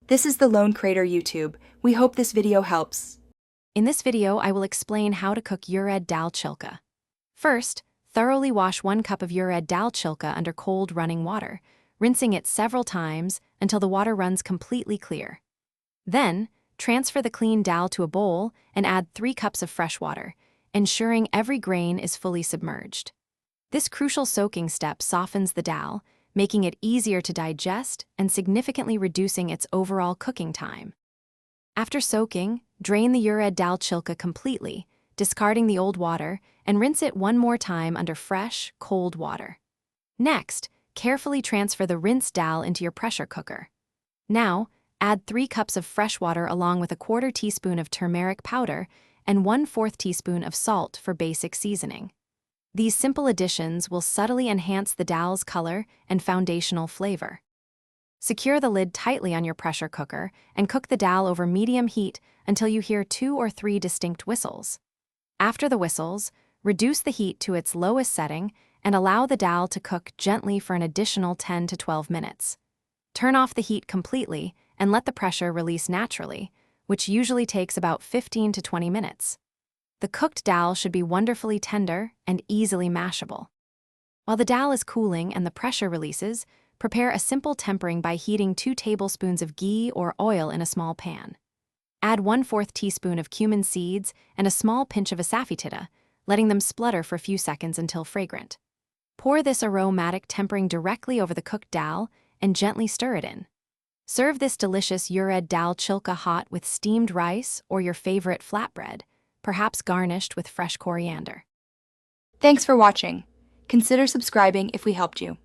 This is the Lone Crater YouTube. We hope this video helps. In this video, I will explain how to cook Urad Dal Chilka. First, thoroughly wash 1 cup of Urad Dal Chilka under cold running water, rinsing it several times until the water runs completely clear. Then, transfer the clean dal to a bowl and add 3 cups of fresh water, ensuring every grain is fully submerged. This crucial soaking step softens the dal, making it easier to digest and significantly reducing its overall cooking time. After soaking, drain the Urad Dal Chilka completely, discarding the old water, and rinse it 1 more time under fresh, cold water. Next, carefully transfer the rinsed dal into your pressure cooker. Now, add 3 cups of fresh water along with a 1/4 teaspoon of turmeric powder and 1/4 teaspoon of salt for basic seasoning. These simple additions will subtly enhance the dal's color and foundational flavor. Secure the lid tightly on your pressure cooker and cook the dal over medium heat until you hear 2 or 3 distinct whistles. After the whistles, reduce the heat to its lowest setting and allow the dal to cook gently for an additional 10 to 12 minutes. Turn off the heat completely and let the pressure release naturally, which usually takes about 15 to 20 minutes. The cooked dal should be wonderfully tender and easily mashable. While the dal is cooling and the pressure releases, prepare a simple tempering by heating 2 tablespoons of ghee or oil in a small pan. Add 1/4 teaspoon of cumin seeds and a small pinch of asafoetida, letting them splutter for a few seconds until fragrant. Pour this aromatic tempering directly over the cooked dal and gently stir it in. Serve this delicious Urad Dal Chilka hot with steamed rice or your favorite flatbread, perhaps garnished with fresh coriander. Thanks for watching. Consider subscribing if we helped you.